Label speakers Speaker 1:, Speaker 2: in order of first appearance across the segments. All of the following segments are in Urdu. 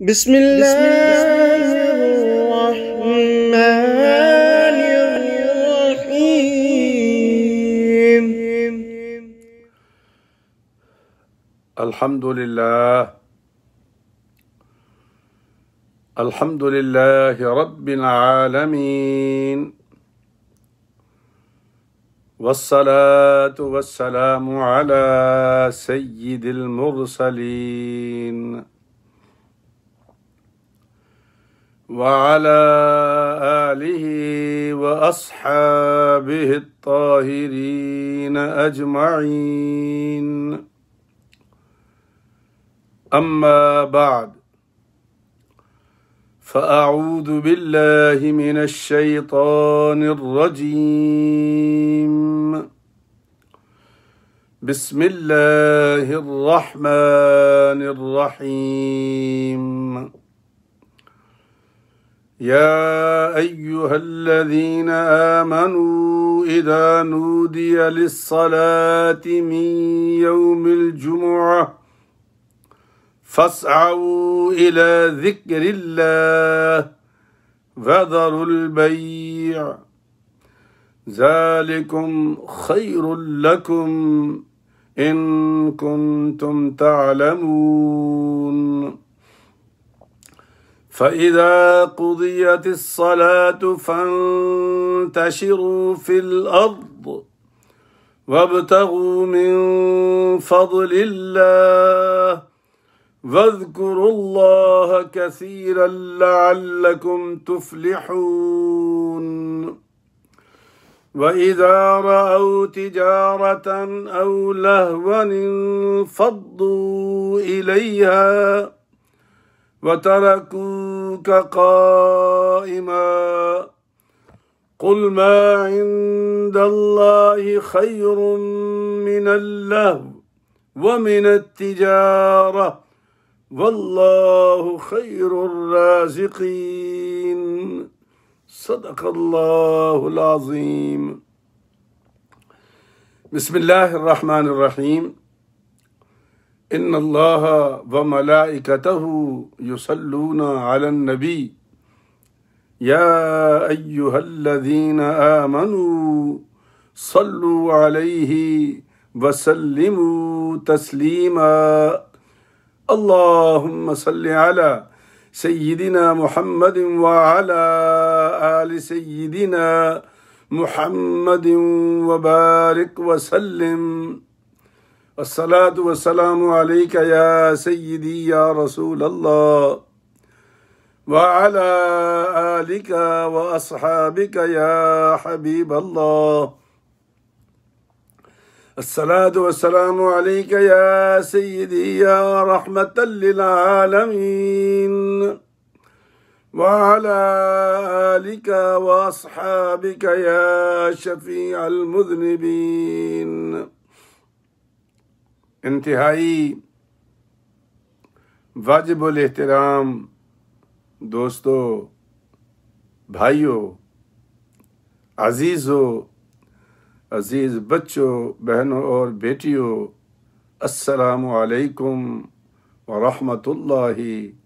Speaker 1: بسم الله الرحمن الرحيم.
Speaker 2: الحمد لله رب العالمين، والصلاة والسلام على سيد المرسلين وعلى آله وأصحابه الطاهرين أجمعين، أما بعد، فأعوذ بالله من الشيطان الرجيم. بسم الله الرحمن الرحيم. يا أيها الذين آمنوا إذا نودي للصلاة من يوم الجمعة فاسعوا إلى ذكر الله وذروا البيع، ذلكم خير لكم إن كنتم تعلمون. فإذا قضيت الصلاة فانتشروا في الأرض وابتغوا من فضل الله واذكروا الله كثيرا لعلكم تفلحون. وإذا رأوا تجارة أو لهوا انفضوا إليها وتركوك قائما. قل ما عند الله خير من اللهو ومن التجارة والله خير الرازقين. صدق الله العظيم. بسم الله الرحمن الرحيم. إن الله وملائكته يصلون على النبي يا أيها الذين آمنوا صلوا عليه وسلموا تسليما. اللهم صل على سيدنا محمد وعلى آل سيدنا محمد وبارك وسلم. الصلاة والسلام عليك يا سيدي يا رسول الله وعلى آلك وأصحابك يا حبيب الله. الصلاة والسلام عليك يا سيدي يا رحمة للعالمين وعلى آلك وأصحابك يا شفيع المذنبين. انتہائی واجب الاحترام دوستو، بھائیوں، عزیزوں، عزیز بچوں، بہنوں اور بیٹیوں، السلام علیکم ورحمۃ اللہ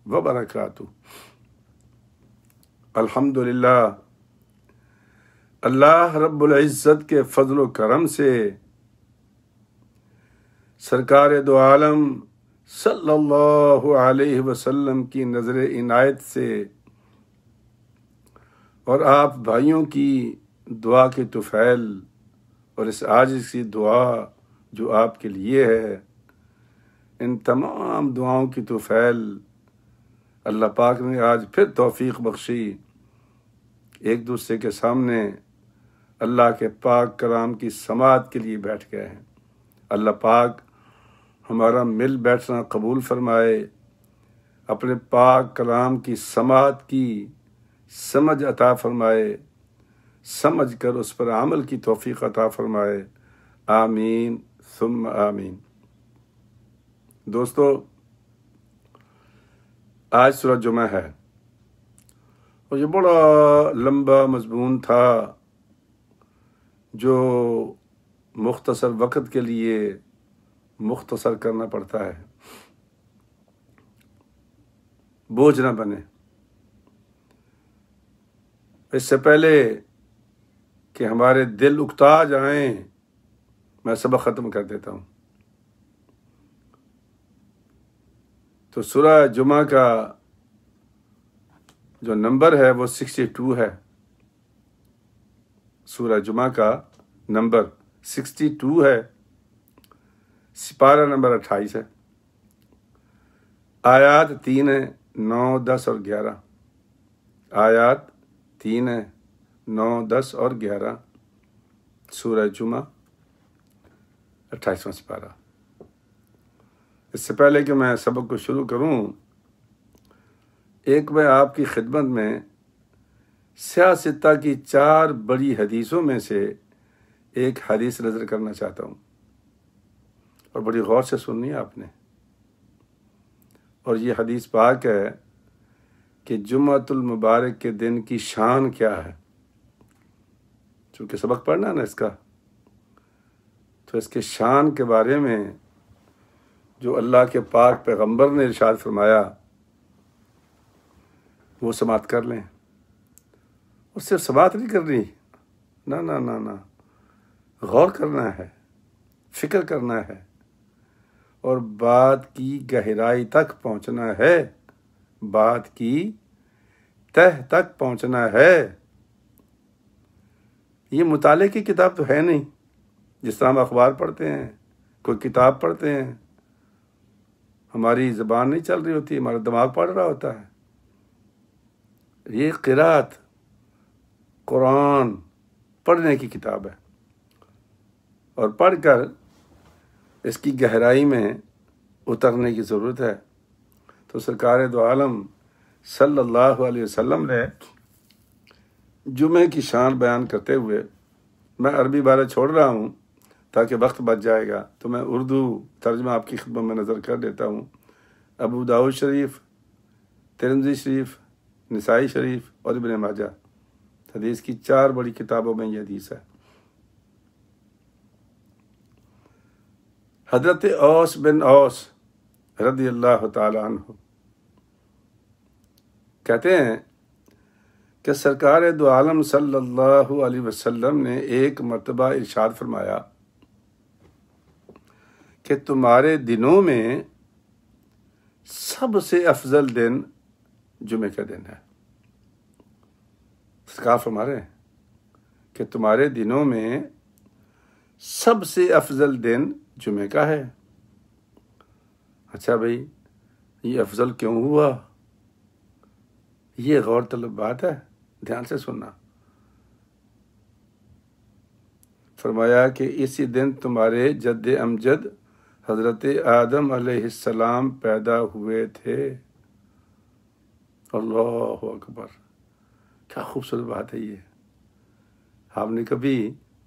Speaker 2: وبرکاتہ۔ الحمدللہ، اللہ رب العزت کے فضل و کرم سے، سرکار دو عالم صلی اللہ علیہ وسلم کی نظر عنایت سے اور آپ بھائیوں کی دعا کے طفیل اور اس عاجز کی دعا جو آپ کے لیے ہے، ان تمام دعاؤں کی طفیل اللہ پاک نے آج پھر توفیق بخشی، ایک دوسرے کے سامنے اللہ کے پاک کلام کی سماعت کے لیے بیٹھ گئے ہیں۔ اللہ پاک ہمارا مل بیٹھنا قبول فرمائے، اپنے پاک کلام کی سماعت کی سمجھ عطا فرمائے، سمجھ کر اس پر عمل کی توفیق عطا فرمائے، آمین ثم آمین۔ دوستو، آج سورہ جمعہ ہے اور یہ بڑا لمبا مضمون تھا جو مختصر وقت کے لیے مختصر کرنا پڑتا ہے۔ بوجھ نہ بنے۔ اس سے پہلے کہ ہمارے دل اکتا جائیں میں سبق ختم کر دیتا ہوں۔ تو سورہ جمعہ کا جو نمبر ہے وہ 62 ہے۔ سورہ جمعہ کا نمبر 62 ہے، سپارہ نمبر 28 ہے، آیات 3 ہیں، 9، 10 اور 11۔ آیات 3 ہیں، 9، 10 اور 11، سورہ جمعہ 28واں سپارہ۔ اس سے پہلے کہ میں سبق کو شروع کروں، ایک میں آپ کی خدمت میں سیاہ ستہ کی 4 بڑی حدیثوں میں سے ایک حدیث نظر کرنا چاہتا ہوں، اور بڑی غور سے سننی ہے آپ نے۔ اور یہ حدیث پاک ہے کہ جمعۃ المبارک کے دن کی شان کیا ہے۔ چونکہ سبق پڑھنا نا اس کا، تو اس کے شان کے بارے میں جو اللہ کے پاک پیغمبر نے ارشاد فرمایا وہ سماعت کر لیں۔ اور صرف سماعت نہیں کرنی، نہ، غور کرنا ہے، فکر کرنا ہے، اور بات کی گہرائی تک پہنچنا ہے، بات کی تہ تک پہنچنا ہے۔ یہ مطالعے کی کتاب تو ہے نہیں، جس طرح ہم اخبار پڑھتے ہیں، کوئی کتاب پڑھتے ہیں، ہماری زبان نہیں چل رہی ہوتی، ہمارا دماغ پڑھ رہا ہوتا ہے۔ یہ قرات، قرآن پڑھنے کی کتاب ہے، اور پڑھ کر اس کی گہرائی میں اترنے کی ضرورت ہے۔ تو سرکار دو عالم صلی اللہ علیہ وسلم نے جمعے کی شان بیان کرتے ہوئے، میں عربی بارے چھوڑ رہا ہوں تاکہ وقت بچ جائے گا، تو میں اردو ترجمہ آپ کی خدمت میں نظر کر دیتا ہوں۔ ابو داؤد شریف، ترمذی شریف، نسائی شریف اور ابن ماجہ، حدیث کی 4 بڑی کتابوں میں یہ حدیث ہے۔ حضرت اوس بن اوس رضی اللہ تعالی عنہ کہتے ہیں کہ سرکار دو عالم صلی اللہ علیہ وسلم نے ایک مرتبہ ارشاد فرمایا کہ تمہارے دنوں میں سب سے افضل دن جمعے کا دن ہے۔ سرکار فرما رہے ہیں کہ تمہارے دنوں میں سب سے افضل دن جمعے کا ہے۔ اچھا بھائی، یہ افضل کیوں ہوا؟ یہ غور طلب بات ہے، دھیان سے سننا۔ فرمایا کہ اسی دن تمہارے جد امجد حضرت آدم علیہ السلام پیدا ہوئے تھے۔ اللہ اکبر، کیا خوبصورت بات ہے یہ۔ آپ نے کبھی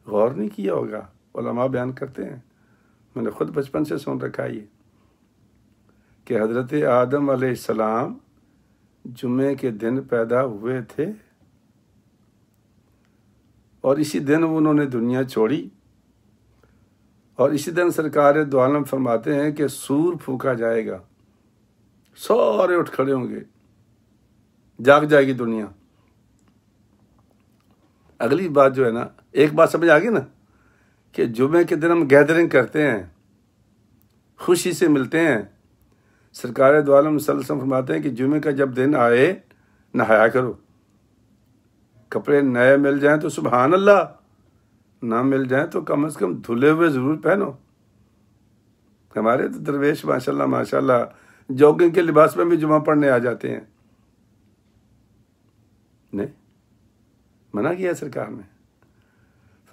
Speaker 2: غور نہیں کیا ہوگا، علماء بیان کرتے ہیں، میں نے خود بچپن سے سن رکھا یہ، کہ حضرت آدم علیہ السلام جمعے کے دن پیدا ہوئے تھے، اور اسی دن انہوں نے دنیا چھوڑی، اور اسی دن سرکار دو عالم فرماتے ہیں کہ سور پھونکا جائے گا، سارے اٹھ کھڑے ہوں گے، جاگ جائے گی دنیا۔ اگلی بات جو ہے نا، ایک بات سمجھ آ گئی نا، کہ جمعے کے دن ہم گیدرنگ کرتے ہیں، خوشی سے ملتے ہیں۔ سرکار دو عالم صلی اللہ علیہ وسلم فرماتے ہیں کہ جمعے کا جب دن آئے نہایا کرو، کپڑے نئے مل جائیں تو سبحان اللہ، نہ مل جائیں تو کم از کم دھلے ہوئے ضرور پہنو۔ ہمارے تو درویش ماشاءاللہ جوگنگ کے لباس میں بھی جمعہ پڑھنے آ جاتے ہیں۔ نہیں، منع کیا سرکار نے۔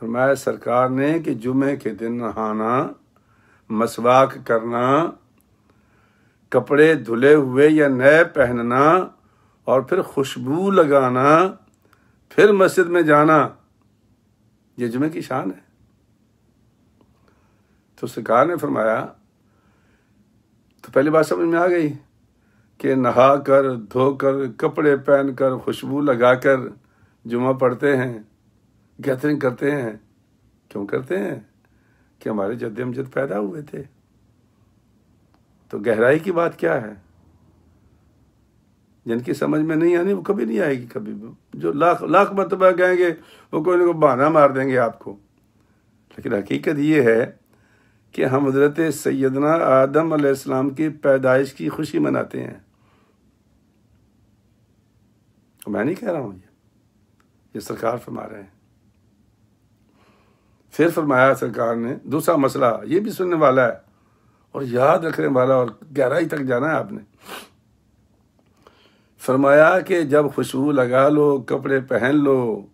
Speaker 2: فرمایا سرکار نے کہ جمعے کے دن نہانا، مسواک کرنا، کپڑے دھلے ہوئے یا نئے پہننا، اور پھر خوشبو لگانا، پھر مسجد میں جانا، یہ جمعے کی شان ہے۔ تو سرکار نے فرمایا، تو پہلی بات سمجھ میں آ گئی کہ نہا کر، دھو کر، کپڑے پہن کر، خوشبو لگا کر جمعہ پڑھتے ہیں، گیدرنگ کرتے ہیں۔ کیوں کرتے ہیں؟ کہ ہمارے جد امجد پیدا ہوئے تھے۔ تو گہرائی کی بات کیا ہے؟ جن کی سمجھ میں نہیں آنی وہ کبھی نہیں آئے گی، کبھی بھی۔ جو لاکھ مرتبہ کہیں گے وہ کوئی نہ کوئی بہانہ مار دیں گے آپ کو، لیکن حقیقت یہ ہے کہ ہم حضرت سیدنا آدم علیہ السلام کی پیدائش کی خوشی مناتے ہیں۔ میں نہیں کہہ رہا ہوں، یہ سرکار فرما رہے ہیں۔ پھر فرمایا سرکار نے دوسرا مسئلہ، یہ بھی سننے والا ہے اور یاد رکھنے والا اور گہرائی تک جانا ہے آپ نے۔ فرمایا کہ جب خوشبو لگا لو، کپڑے پہن لو،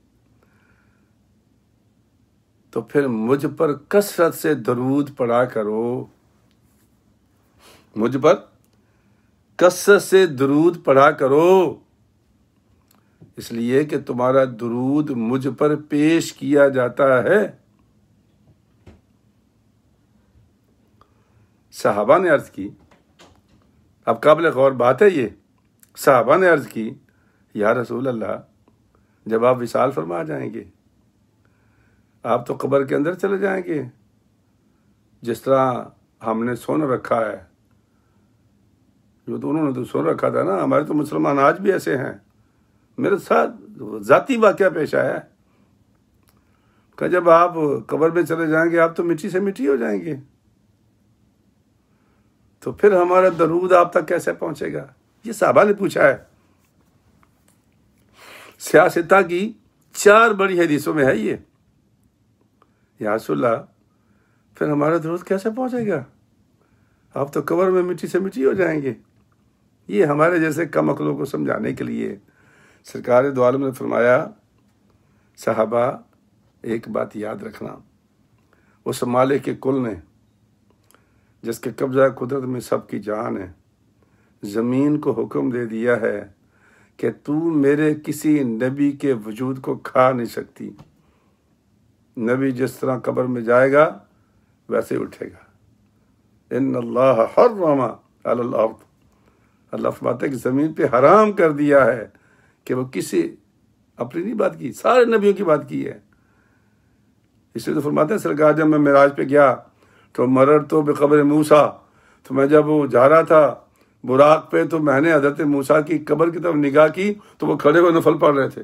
Speaker 2: تو پھر مجھ پر کثرت سے درود پڑھا کرو، مجھ پر کثرت سے درود پڑھا کرو، اس لیے کہ تمہارا درود مجھ پر پیش کیا جاتا ہے۔ صحابہ نے عرض کی، اب قابل غور بات ہے یہ، صحابہ نے عرض کی یا رسول اللہ، جب آپ وصال فرما جائیں گے، آپ تو قبر کے اندر چلے جائیں گے، جس طرح ہم نے سن رکھا ہے، جو تو انہوں نے تو سن رکھا تھا نا، ہمارے تو مسلمان آج بھی ایسے ہیں۔ میرے ساتھ ذاتی واقعہ پیش آیا ہے کہ جب آپ قبر میں چلے جائیں گے آپ تو مٹی سے مٹی ہو جائیں گے، تو پھر ہمارا درود آپ تک کیسے پہنچے گا؟ یہ صحابہ نے پوچھا ہے۔ سیاستہ کی 4 بڑی حدیثوں میں ہے یہ، یا رسول اللہ پھر ہمارا درود کیسے پہنچے گا؟ آپ تو قبر میں مٹی سے مٹی ہو جائیں گے۔ یہ ہمارے جیسے کم عقلوں کو سمجھانے کے لیے سرکار دو عالم نے فرمایا، صحابہ ایک بات یاد رکھنا، اس مالک کے کل نے جس کے قبضہ قدرت میں سب کی جان ہے، زمین کو حکم دے دیا ہے کہ تو میرے کسی نبی کے وجود کو کھا نہیں سکتی۔ نبی جس طرح قبر میں جائے گا ویسے اٹھے گا۔ ان اللہ حرم علی الارض، اللہ فرماتا ہے کہ زمین پہ حرام کر دیا ہے کہ وہ کسی اپنی نہیں بات کی، سارے نبیوں کی بات کی ہے۔ اس لیے تو فرماتے ہیں سرکار جب میں معراج پہ گیا تو مررت بقبر موسیٰ، تو میں جب وہ جا رہا تھا براق پہ تو میں نے حضرت موسیٰ کی قبر کی طرف نگاہ کی تو وہ کھڑے ہوئے نفل پڑھ رہے تھے۔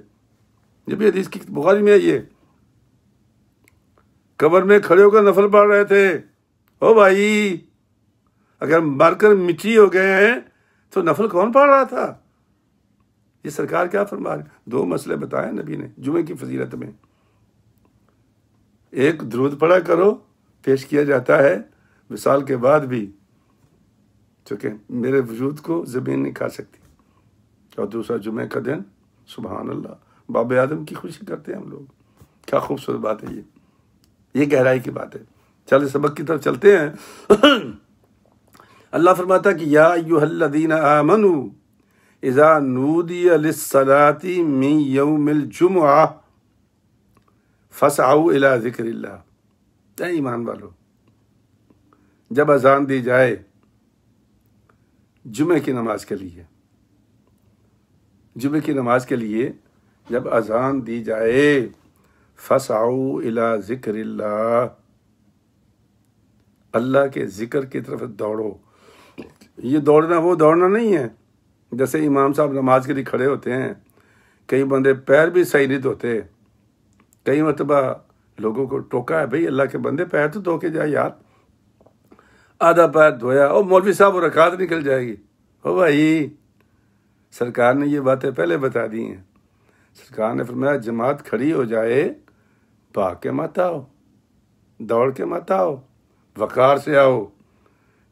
Speaker 2: یہ بھی حدیث کی بخاری میں ہے، یہ قبر میں کھڑے ہو کر نفل پڑھ رہے تھے۔ او بھائی، اگر مر کر مٹی ہو گئے ہیں تو نفل کون پڑھ رہا تھا؟ یہ سرکار کیا فرما رہے؟ 2 مسئلے بتائے نبی نے جمعے کی فضیلت میں۔ ایک درود پڑھا کرو، پیش کیا جاتا ہے وصال کے بعد بھی، چونکہ میرے وجود کو زمین نہیں کھا سکتی۔ اور دوسرا جمعے کا دن، سبحان اللہ، باب آدم کی خوشی کرتے ہیں ہم لوگ۔ کیا خوبصورت بات ہے یہ گہرائی کی بات ہے۔ چلے سبق کی طرف چلتے ہیں۔ اللہ فرماتا کہ یا ایھا الذین آمنوا اذا نودی للصلاۃ من یوم الجمعہ فاسعوا الی ذکر اللہ۔ اے ایمان والو، جب اذان دی جائے جمعے کی نماز کے لیے، جمعے کی نماز کے لیے جب اذان دی جائے، فاسعوا الی ذکر اللہ، اللہ کے ذکر کی طرف دوڑو۔ یہ دوڑنا وہ دوڑنا نہیں ہے جیسے امام صاحب نماز کے لیے کھڑے ہوتے ہیں، کئی بندے پیر بھی صحیح نہیں دھوتے، کئی مرتبہ لوگوں کو ٹوکا ہے، بھئی اللہ کے بندے پیر تو دھو کے جائے یار، آدھا پیر دھویا، او مولوی صاحب وہ رکعت نکل جائے گی۔ او بھائی، سرکار نے یہ باتیں پہلے بتا دی ہیں۔ سرکار نے فرمایا جماعت کھڑی ہو جائے، بھاگ کے مت آؤ، دوڑ کے مت آؤ، وقار سے آؤ۔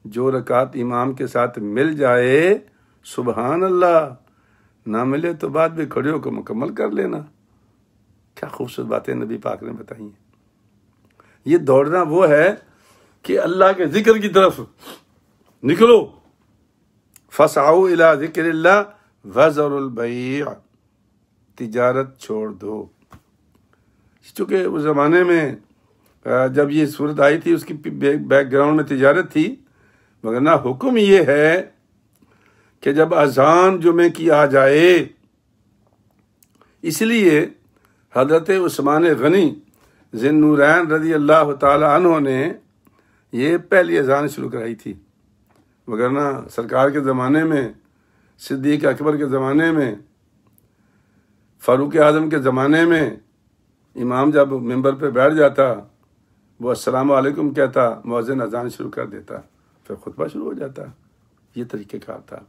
Speaker 2: جو رکعت امام کے ساتھ مل جائے سبحان اللہ، نہ ملے تو بعد میں کھڑے ہو کے مکمل کر لینا۔ کیا خوبصورت باتیں نبی پاک نے بتائی ہیں۔ یہ دوڑنا وہ ہے کہ اللہ کے ذکر کی طرف نکلو۔ فاسعوا الی ذکر اللہ وذروا البیع، تجارت چھوڑ دو۔ چونکہ اس زمانے میں جب یہ صورت آئی تھی اس کی بیک گراؤنڈ میں تجارت تھی، مگر نہ حکم یہ ہے کہ جب اذان جمعے کی آ جائے، اس لیے حضرت عثمان غنی ذی النورین رضی اللہ تعالی عنہ نے یہ پہلی اذان شروع کرائی تھی، مگر نہ سرکار کے زمانے میں صدیق اکبر کے زمانے میں، فاروق اعظم کے زمانے میں امام جب ممبر پہ بیٹھ جاتا، وہ السلام علیکم کہتا، مؤذن اذان شروع کر دیتا، پھر خطبہ شروع ہو جاتا۔ یہ طریقہ کار تھا۔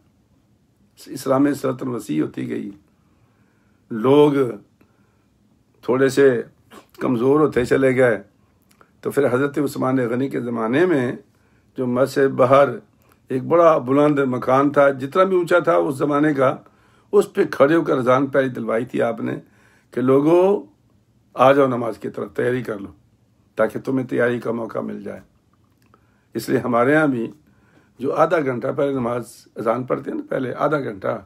Speaker 2: اسلام میں صورت وسیع ہوتی گئی، لوگ تھوڑے سے کمزور ہوتے چلے گئے، تو پھر حضرت عثمان غنی کے زمانے میں جو مسجد باہر ایک بڑا بلند مکان تھا، جتنا بھی اونچا تھا اس زمانے کا، اس پہ کھڑے ہو کر اذان پہلی دلوائی تھی آپ نے کہ لوگوں آ جاؤ نماز کی طرف، تیاری کر لو تاکہ تمہیں تیاری کا موقع مل جائے۔ اس لیے ہمارے ہاں بھی جو آدھا گھنٹہ پہلے نماز اذان پڑھتے ہیں نا، پہلے آدھا گھنٹہ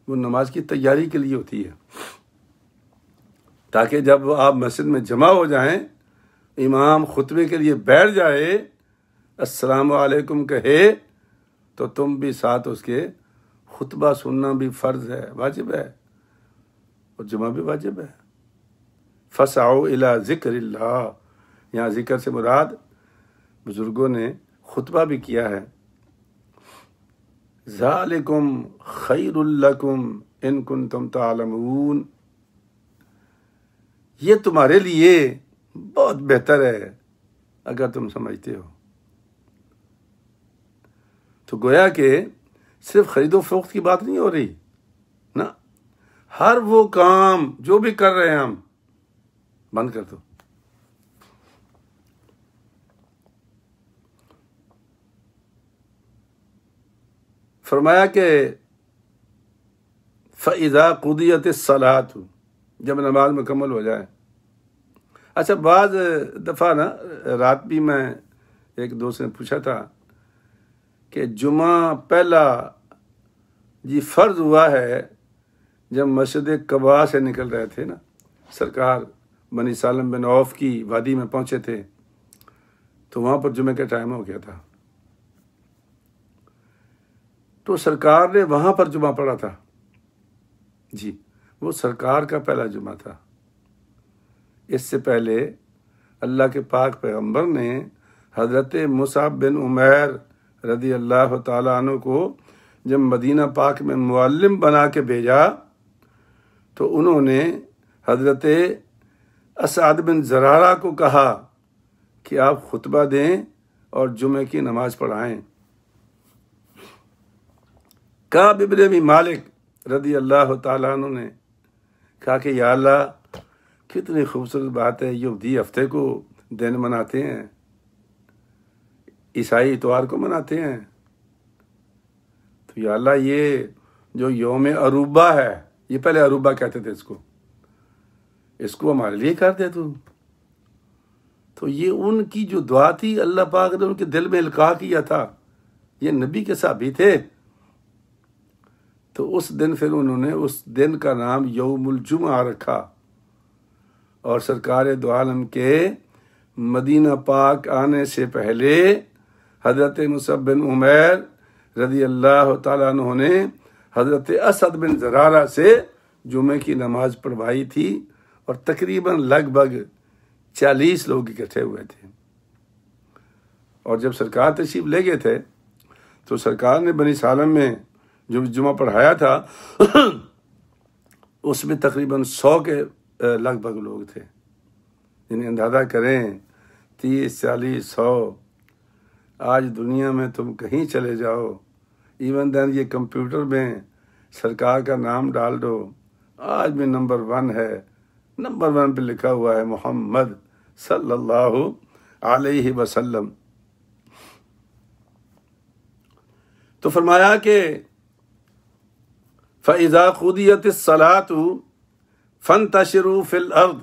Speaker 2: وہ نماز کی تیاری کے لیے ہوتی ہے، تاکہ جب آپ مسجد میں جمع ہو جائیں، امام خطبے کے لیے بیٹھ جائے، السلام علیکم کہے، تو تم بھی ساتھ اس کے خطبہ سننا بھی فرض ہے، واجب ہے، اور جمعہ بھی واجب ہے۔ فَسَعُوا إِلَىٰ ذِكْرِ اللَّهِ، یہاں ذکر سے مراد بزرگوں نے خطبہ بھی کیا ہے۔ ذَلِكُمْ خَيْرٌ لَكُمْ إِن كُنتُمْ تَعْلَمُونَ، یہ تمہارے لیے بہت بہتر ہے اگر تم سمجھتے ہو۔ تو گویا کہ صرف خرید و فروخت کی بات نہیں ہو رہی نا، ہر وہ کام جو بھی کر رہے ہیں ہم بند کر دو۔ فرمایا کہ فَإِذَا قُضِيَتِ الصَّلَاةُ، جب نماز مکمل ہو جائے۔ اچھا، بعض دفعہ نا رات بھی میں ایک دوست نے پوچھا تھا کہ جمعہ پہلا جی فرض ہوا ہے جب مسجد قباء سے نکل رہے تھے نا، سرکار بنی سالم بن عوف کی وادی میں پہنچے تھے، تو وہاں پر جمعے کا ٹائم ہو گیا تھا، تو سرکار نے وہاں پر جمعہ پڑھا تھا۔ جی، وہ سرکار کا پہلا جمعہ تھا۔ اس سے پہلے اللہ کے پاک پیغمبر نے حضرت مصعب بن عمیر رضی اللہ تعالیٰ عنہ کو جب مدینہ پاک میں معلم بنا کے بھیجا، تو انہوں نے حضرت اسعد بن زرارہ کو کہا کہ آپ خطبہ دیں اور جمعے کی نماز پڑھائیں۔ کعب بن ابی مالک رضی اللہ تعالیٰ عنہ نے کہا کہ یا اللہ، کتنی خوبصورت بات ہے، یہودی ہفتے کو دن مناتے ہیں، عیسائی اتوار کو مناتے ہیں، تو یا اللہ یہ جو یوم عروبہ ہے، یہ پہلے عروبہ کہتے تھے اس کو ہمارے لیے کر دے تو یہ ان کی جو دعا تھی اللہ پاک نے ان کے دل میں القاء کیا تھا، یہ نبی کے صحابی تھے، تو اس دن پھر انہوں نے اس دن کا نام یوم الجمعہ رکھا، اور سرکار دو عالم کے مدینہ پاک آنے سے پہلے حضرت مصعب بن عمیر رضی اللہ تعالیٰ عنہ نے حضرت اسد بن زرارہ سے جمعے کی نماز پڑھوائی تھی، اور تقریباً لگ بھگ 40 لوگ اکٹھے ہوئے تھے۔ اور جب سرکار تشریف لے گئے تھے تو سرکار نے بنی سالم میں جو جمعہ پڑھایا تھا اس میں تقریباً 100 کے لگ بھگ لوگ تھے، یعنی اندازہ کریں 30 40 100۔ آج دنیا میں تم کہیں چلے جاؤ، ایون دین یہ کمپیوٹر میں سرکار کا نام ڈال دو، آج بھی نمبر 1 ہے، نمبر 1 پہ لکھا ہوا ہے محمد صلی اللہ علیہ وسلم۔ تو فرمایا کہ فَإِذَا قُضِيَتِ الصَّلَاةُ فَانْتَشِرُوا فِي الْأَرْضِ،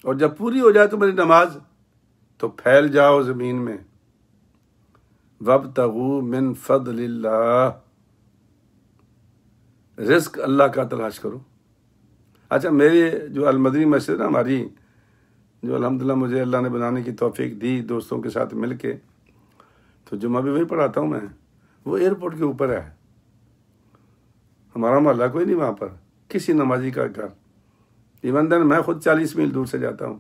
Speaker 2: اور جب پوری ہو جائے تمہاری نماز تو پھیل جاؤ زمین میں، وَابْتَغُوا مِنْ فَضْلِ اللَّهِ، رزق اللہ کا تلاش کرو۔ اچھا، میری جو المدنی مسجد ہے ہماری، جو الحمدللہ مجھے اللہ نے بنانے کی توفیق دی دوستوں کے ساتھ مل کے، تو جمعہ بھی وہی پڑھاتا ہوں میں، وہ ایئرپورٹ کے اوپر ہے، ہمارا محلہ کوئی نہیں وہاں پر، کسی نمازی کا گھر، ایون دین میں خود 40 میل دور سے جاتا ہوں،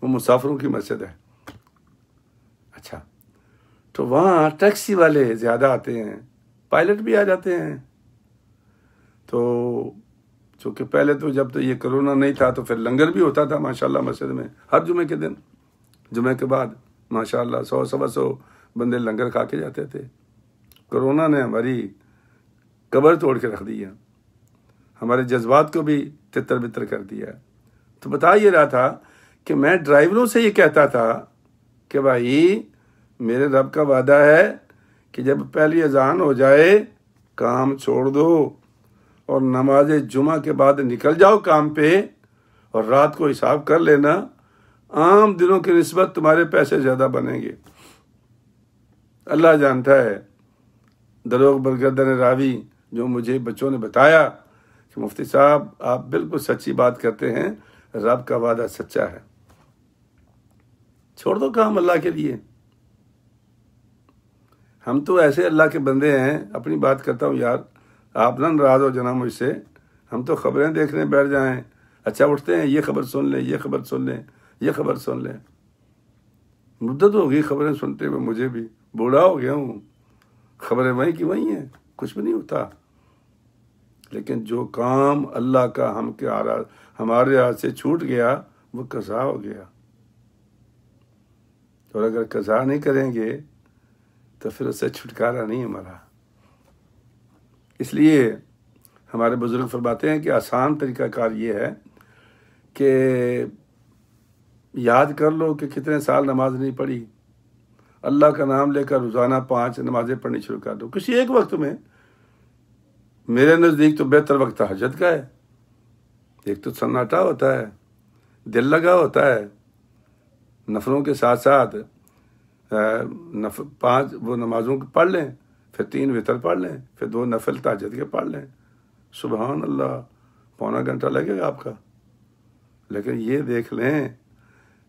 Speaker 2: وہ مسافروں کی مسجد ہے۔ اچھا، تو وہاں ٹیکسی والے زیادہ آتے ہیں، پائلٹ بھی آ جاتے ہیں۔ تو چونکہ پہلے تو جب تو یہ کرونا نہیں تھا تو پھر لنگر بھی ہوتا تھا ماشاءاللہ مسجد میں ہر جمعے کے دن، جمعے کے بعد ماشاءاللہ 100-125 بندے لنگر کھا کے جاتے تھے۔ کرونا نے ہماری قبر توڑ کے رکھ دی ہے، ہمارے جذبات کو بھی تتر بتر کر دیا۔ تو بتا یہ رہا تھا کہ میں ڈرائیوروں سے یہ کہتا تھا کہ بھائی میرے رب کا وعدہ ہے کہ جب پہلی اذان ہو جائے کام چھوڑ دو اور نماز جمعہ کے بعد نکل جاؤ کام پہ، اور رات کو حساب کر لینا، عام دنوں کی نسبت تمہارے پیسے زیادہ بنیں گے۔ اللہ جانتا ہے، دروغ برگردن راوی جو مجھے بچوں نے بتایا کہ مفتی صاحب آپ بالکل سچی بات کرتے ہیں، رب کا وعدہ سچا ہے، چھوڑ دو کام اللہ کے لیے۔ ہم تو ایسے اللہ کے بندے ہیں، اپنی بات کرتا ہوں یار، آپ نہ ناراض ہو جناب مجھ سے، ہم تو خبریں دیکھنے بیٹھ جائیں، اچھا اٹھتے ہیں یہ خبر سن لیں، یہ خبر سن لیں، یہ خبر سن لیں۔ مدت ہو گئی خبریں سنتے ہوئے، مجھے بھی بوڑھا ہو گیا ہوں، خبریں وہیں کی وہیں ہیں، کچھ بھی نہیں ہوتا۔ لیکن جو کام اللہ کا ہمارے ہاتھ سے چھوٹ گیا وہ قضا ہو گیا، اور اگر قضا نہیں کریں گے تو پھر اس سے چھٹکارا نہیں ہمارا۔ اس لیے ہمارے بزرگ فرماتے ہیں کہ آسان طریقہ کار یہ ہے کہ یاد کر لو کہ کتنے سال نماز نہیں پڑھی، اللہ کا نام لے کر روزانہ 5 نمازیں پڑھنی شروع کر دو کسی ایک وقت میں۔ میرے نزدیک تو بہتر وقت تہجد کا ہے، ایک تو سناٹا ہوتا ہے، دل لگا ہوتا ہے، نفلوں کے ساتھ ساتھ 5 وہ نمازوں کو پڑھ لیں، پھر 3 وتر پڑھ لیں، پھر 2 نفل تہجد کے پڑھ لیں، سبحان اللہ، پونا گھنٹہ لگے گا آپ کا۔ لیکن یہ دیکھ لیں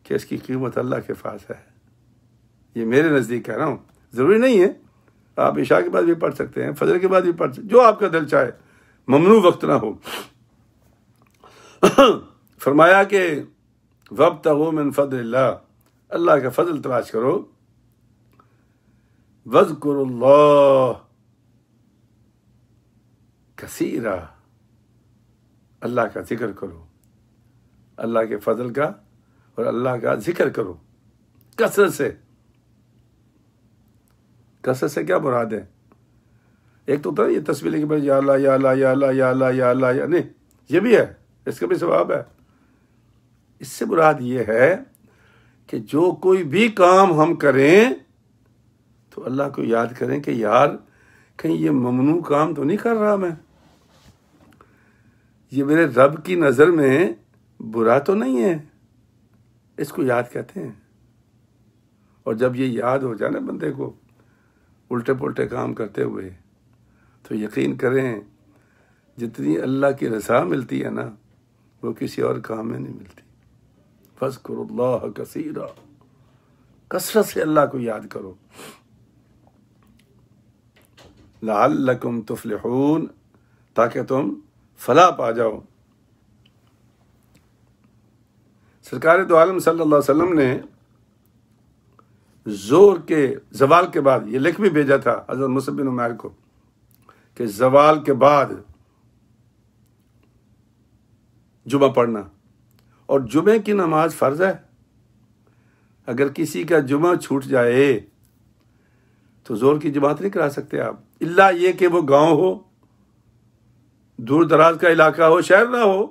Speaker 2: کہ اس کی قیمت اللہ کے پاس ہے، یہ میرے نزدیک کہہ رہا ہوں، ضروری نہیں ہے، آپ عشاء کے بعد بھی پڑھ سکتے ہیں، فجر کے بعد بھی پڑھ سکتے ہیں، جو آپ کا دل چاہے، ممنوع وقت نہ ہو۔ فرمایا کہ وابتغوا من فضل اللہ، اللہ کا فضل تلاش کرو، واذکروا اللہ کثیرا، اللہ کا ذکر کرو، اللہ کے فضل کا اور اللہ کا ذکر کرو کثرت سے۔ کثرت سے کیا مراد ہے؟ ایک تو ہوتا ہے یہ تسبیح لے کے یا اللہ یا اللہ یا اللہ یا اللہ یا اللہ یا، نہیں، یہ بھی ہے، اس کا بھی ثواب ہے۔ اس سے مراد یہ ہے کہ جو کوئی بھی کام ہم کریں تو اللہ کو یاد کریں کہ یار کہیں یہ ممنوع کام تو نہیں کر رہا میں، یہ میرے رب کی نظر میں برا تو نہیں ہے، اس کو یاد کہتے ہیں۔ اور جب یہ یاد ہو جائے نا بندے کو الٹے پلٹے کام کرتے ہوئے، تو یقین کریں جتنی اللہ کی رضا ملتی ہے نا وہ کسی اور کام میں نہیں ملتی۔ فاذکروا اللہ کثیرا، کثرت سے اللہ کو یاد کرو، لعلکم تفلحون، تاکہ تم فلاح پا جاؤ۔ سرکار دو عالم صلی اللہ علیہ وسلم نے زور کے زوال کے بعد یہ لکھ بھی بھیجا تھا حضرت مصعب بن عمیر کو کہ زوال کے بعد جمعہ پڑھنا، اور جمعے کی نماز فرض ہے۔ اگر کسی کا جمعہ چھوٹ جائے تو زور کی جماعت نہیں کرا سکتے آپ، الا یہ کہ وہ گاؤں ہو، دور دراز کا علاقہ ہو، شہر نہ ہو۔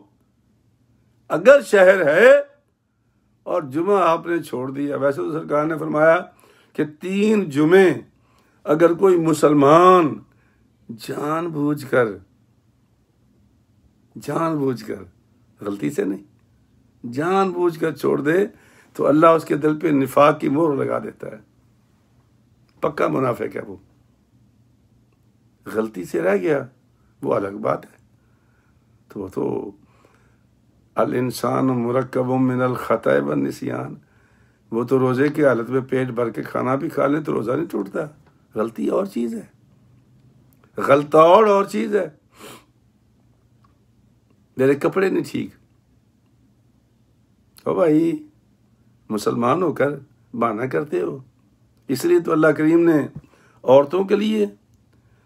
Speaker 2: اگر شہر ہے اور جمعہ آپ نے چھوڑ دیا، ویسے تو سرکار نے فرمایا کہ 3 جمعے اگر کوئی مسلمان جان بوجھ کر غلطی سے نہیں، جان بوجھ کر چھوڑ دے تو اللہ اس کے دل پہ نفاق کی مہر لگا دیتا ہے، پکا منافق ہے وہ۔ غلطی سے رہ گیا وہ الگ بات ہے، تو وہ تو الانسان مرکب من الخطأ والنسیان، وہ تو روزے کی حالت میں پیٹ بھر کے کھانا بھی کھا لیں تو روزہ نہیں ٹوٹتا، غلطی اور چیز ہے، غلطوڑ اور چیز ہے۔ میرے کپڑے نہیں ٹھیک، او بھائی مسلمان ہو کر بہانہ کرتے ہو۔ اس لیے تو اللہ کریم نے عورتوں کے لیے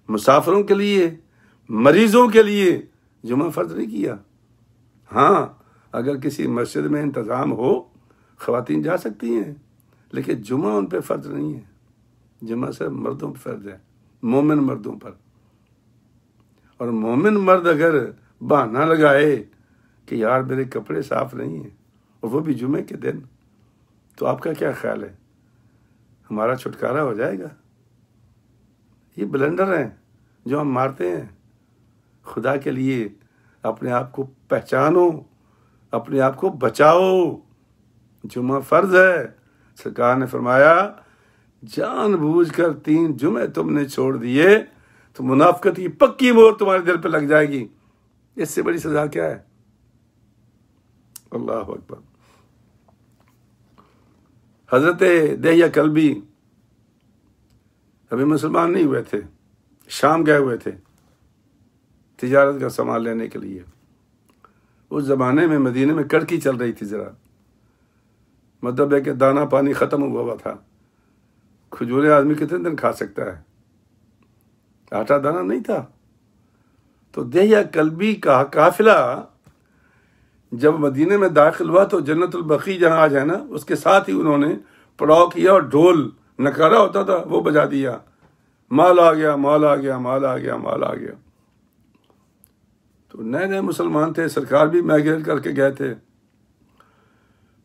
Speaker 2: مسافروں کے لیے، مریضوں کے لیے جمعہ فرض نہیں کیا۔ ہاں اگر کسی مسجد میں انتظام ہو خواتین جا سکتی ہیں، لیکن جمعہ ان پہ فرض نہیں ہے۔ جمعہ صرف مردوں پہ فرض ہے، مومن مردوں پر۔ اور مومن مرد اگر بہانہ لگائے کہ یار میرے کپڑے صاف نہیں ہیں، اور وہ بھی جمعے کے دن، تو آپ کا کیا خیال ہے ہمارا چھٹکارا ہو جائے گا؟ یہ بلنڈر ہیں جو ہم مارتے ہیں۔ خدا کے لیے اپنے آپ کو پہچانو، اپنے آپ کو بچاؤ۔ جمعہ فرض ہے۔ سرکار نے فرمایا جان بوجھ کر 3 جمعے تم نے چھوڑ دیے تو منافقت کی پکی مہر تمہارے دل پہ لگ جائے گی۔ اس سے بڑی سزا کیا ہے؟ اللہ اکبر۔ حضرت دہیہ کلبی ابھی مسلمان نہیں ہوئے تھے، شام گئے ہوئے تھے تجارت کا سامان لینے کے لیے۔ اس زمانے میں مدینے میں کڑکی چل رہی تھی ذرا، مطلب ہے کہ دانا پانی ختم ہوا تھا۔ کھجورے آدمی کتنے دن کھا سکتا ہے؟ آٹا دانا نہیں تھا۔ تو دہیہ کلبی کا قافلہ جب مدینے میں داخل ہوا تو جنت البقیع جہاں آج ہے نا، اس کے ساتھ ہی انہوں نے پڑاؤ کیا اور ڈھول نکارا ہوتا تھا وہ بجا دیا، مال آ گیا، مال آ گیا، مال آ گیا، مال آ گیا۔ تو نئے نئے مسلمان تھے، سرکار بھی مائگریٹ کر کے گئے تھے۔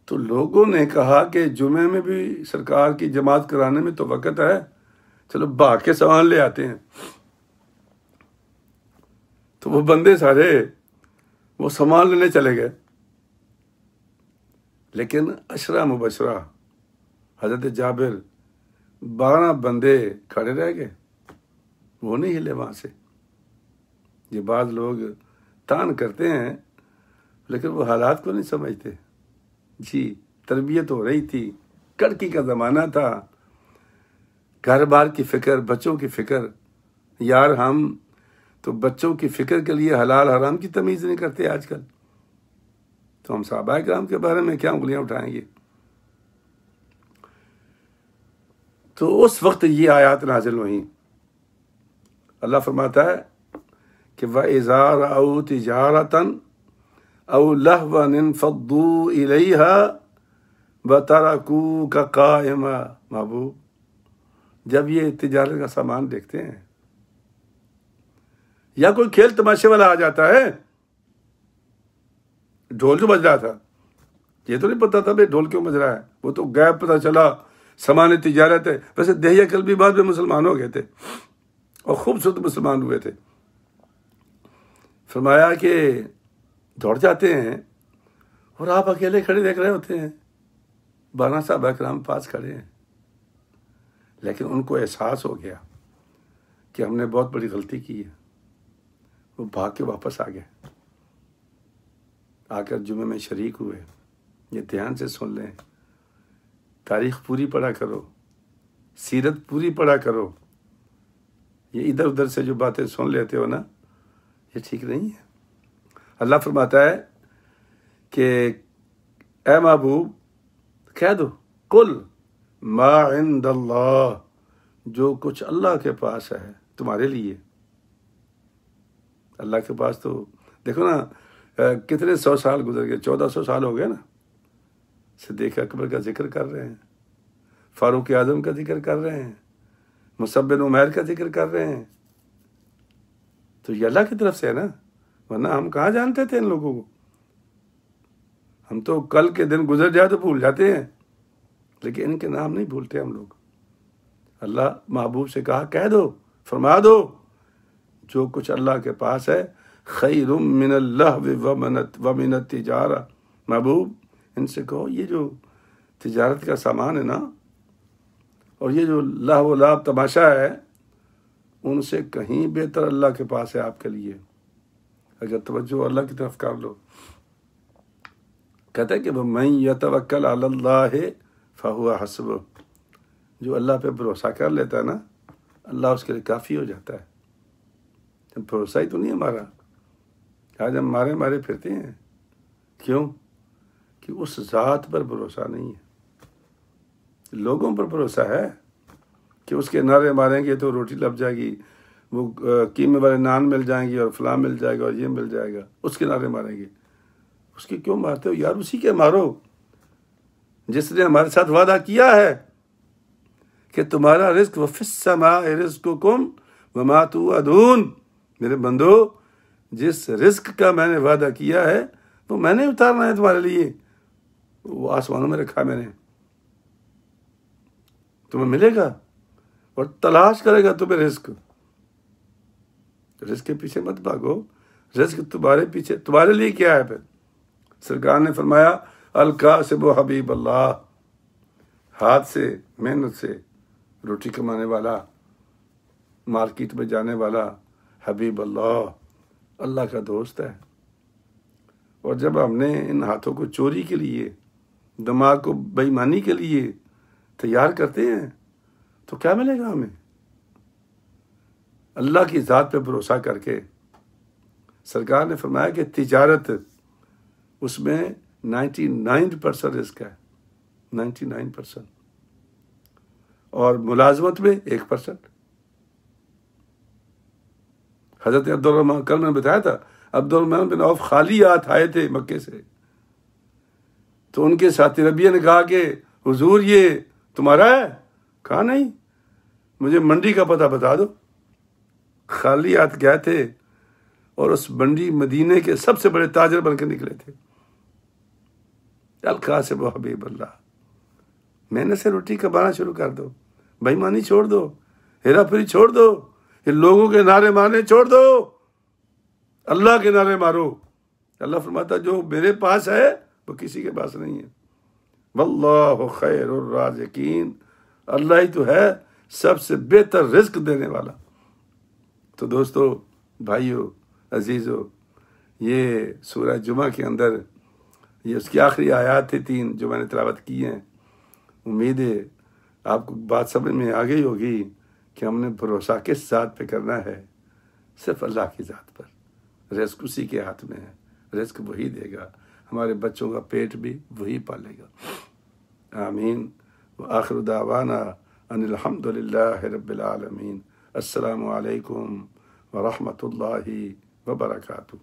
Speaker 2: تو لوگوں نے کہا کہ جمعے میں بھی سرکار کی جماعت کرانے میں تو وقت ہے، چلو بھاگ کے سامان لے آتے ہیں۔ تو وہ بندے سارے وہ سامان لینے چلے گئے، لیکن عشرہ مبشرہ حضرت جابر 12 بندے کھڑے رہ گئے، وہ نہیں ہلے وہاں سے۔ یہ بعض لوگ تان کرتے ہیں لیکن وہ حالات کو نہیں سمجھتے۔ جی تربیت ہو رہی تھی، کڑکی کا زمانہ تھا، گھر بار کی فکر، بچوں کی فکر۔ یار ہم تو بچوں کی فکر کے لیے حلال حرام کی تمیز نہیں کرتے آج کل، تو ہم صحابہ کرام کے بارے میں کیا انگلیاں اٹھائیں گے؟ تو اس وقت یہ آیات نازل ہوئیں۔ اللہ فرماتا ہے کہ وَإِذَا رَأَوْا تِجَارَةً أَوْ لَهْوًا انفضوا إِلَيْهَا وَتَرَكُوكَ قَائِمًا۔ محبوب جب یہ تجارت کا سامان دیکھتے ہیں یا کوئی کھیل تماشے والا آ جاتا ہے، ڈھول جو بج رہا تھا، یہ تو نہیں پتا تھا بھائی ڈھول کیوں بج رہا ہے، وہ تو غیب پتا چلا سامان تجارت ہے۔ ویسے دہیہ کلبی بعد میں مسلمان ہو گئے تھے اور خوبصورت مسلمان ہوئے تھے۔ فرمایا کہ دوڑ جاتے ہیں اور آپ اکیلے کھڑے دیکھ رہے ہوتے ہیں، 12 صحابہ کرام پاس کھڑے ہیں، لیکن ان کو احساس ہو گیا کہ ہم نے بہت بڑی غلطی کی ہے۔ وہ بھاگ کے واپس آ گئے، آ کر جمعے میں شریک ہوئے۔ یہ دھیان سے سن لیں، تاریخ پوری پڑھا کرو، سیرت پوری پڑھا کرو۔ یہ ادھر ادھر سے جو باتیں سن لیتے ہو نا، یہ ٹھیک نہیں ہے۔ اللہ فرماتا ہے کہ اے محبوب کہہ دو، قل ما عند اللہ، جو کچھ اللہ کے پاس ہے تمہارے لیے۔ اللہ کے پاس تو دیکھو نا کتنے 100 سال گزر گئے، 1400 سال ہو گئے نا۔ صدیق اکبر کا ذکر کر رہے ہیں، فاروق اعظم کا ذکر کر رہے ہیں، مصعب بن عمیر کا ذکر کر رہے ہیں۔ تو یہ اللہ کی طرف سے ہے نا، ورنہ ہم کہاں جانتے تھے ان لوگوں کو؟ ہم تو کل کے دن گزر جائے تو بھول جاتے ہیں، لیکن ان کے نام نہیں بھولتے ہم لوگ۔ اللہ محبوب سے کہا کہہ دو، فرما دو، جو کچھ اللہ کے پاس ہے خیر من اللہو ومن التجارہ۔ محبوب ان سے کہو یہ جو تجارت کا سامان ہے نا، اور یہ جو لہو و لعب تماشا ہے، ان سے کہیں بہتر اللہ کے پاس ہے آپ کے لیے، اگر توجہ اللہ کی طرف کر لو۔ کہتا ہے کہ وَمَن يَتَوَكَّلْ عَلَى اللَّهِ فَهُوَ حَسْبُهُ، جو اللہ پہ بھروسہ کر لیتا ہے نا، اللہ اس کے لیے کافی ہو جاتا ہے۔ بھروسہ ہی تو نہیں ہمارا، آج ہم مارے پھرتے ہیں، کیوں؟ کہ اس ذات پر بھروسہ نہیں ہے۔ لوگوں پر بھروسہ ہے کہ اس کے نعرے ماریں گے تو روٹی لب جائے گی، وہ قیمے والے نان مل جائیں گے اور فلاں مل جائے گا اور یہ مل جائے گا، اس کے نعرے ماریں گے۔ اس کے کیوں مارتے ہو یار؟ اسی کے مارو جس نے ہمارے ساتھ وعدہ کیا ہے کہ تمہارا رزق وفی السماء رزقکم وما توعدون۔ میرے بندو، جس رزق کا میں نے وعدہ کیا ہے وہ میں نے اتارنا ہے تمہارے لیے، وہ آسمانوں میں رکھا میں نے، تمہیں ملے گا، اور تلاش کرے گا تمہیں رزق۔ رزق کے پیچھے مت بھاگو، رزق تمہارے پیچھے، تمہارے لیے کیا ہے؟ پھر سرکار نے فرمایا الکاسب حبیب اللہ، ہاتھ سے محنت سے روٹی کمانے والا، مارکیٹ میں جانے والا حبیب اللہ، اللہ کا دوست ہے۔ اور جب ہم نے ان ہاتھوں کو چوری کے لیے، دماغ کو بے ایمانی کے لیے تیار کرتے ہیں تو کیا ملے گا ہمیں؟ اللہ کی ذات پہ بھروسہ کر کے سرکار نے فرمایا کہ تجارت، اس میں 99% رزق ہے، 99%، اور ملازمت میں 1%۔ حضرت عبدالرحمن، کل میں نے بتایا تھا، عبدالرحمن بن عوف خالی ہاتھ آئے تھے مکے سے، تو ان کے ساتھی ربیہ نے کہا کہ حضور یہ تمہارا ہے؟ کہا نہیں، مجھے منڈی کا پتہ بتا دو۔ خالی ہاتھ گئے تھے اور اس منڈی مدینے کے سب سے بڑے تاجر بن کے نکلے تھے۔ الکاسب حبیب اللہ، محنت سے روٹی کمانا شروع کر دو، بے ایمانی چھوڑ دو، ہیرا پھری چھوڑ دو، یہ لوگوں کے نعرے مارنے چھوڑ دو، اللہ کے نعرے مارو۔ اللہ فرماتا جو میرے پاس ہے وہ کسی کے پاس نہیں ہے۔ واللہ خیر الرازقین، اللہ ہی تو ہے سب سے بہتر رزق دینے والا۔ تو دوستو، بھائیو، عزیزو، یہ سورہ جمعہ کے اندر یہ اس کی آخری آیات تھی 3 جو میں نے تلاوت کی ہیں۔ امید ہے آپ کو بات سمجھ میں آ گئی ہوگی کہ ہم نے بھروسہ کس ذات پہ کرنا ہے؟ صرف اللہ کی ذات پر۔ رزق اسی کے ہاتھ میں ہے، رزق وہی دے گا، ہمارے بچوں کا پیٹ بھی وہی پالے گا۔ آمین۔ وآخر دعوانا ان الحمد للہ رب العالمین۔ السلام علیکم ورحمۃ اللہ وبرکاتہ۔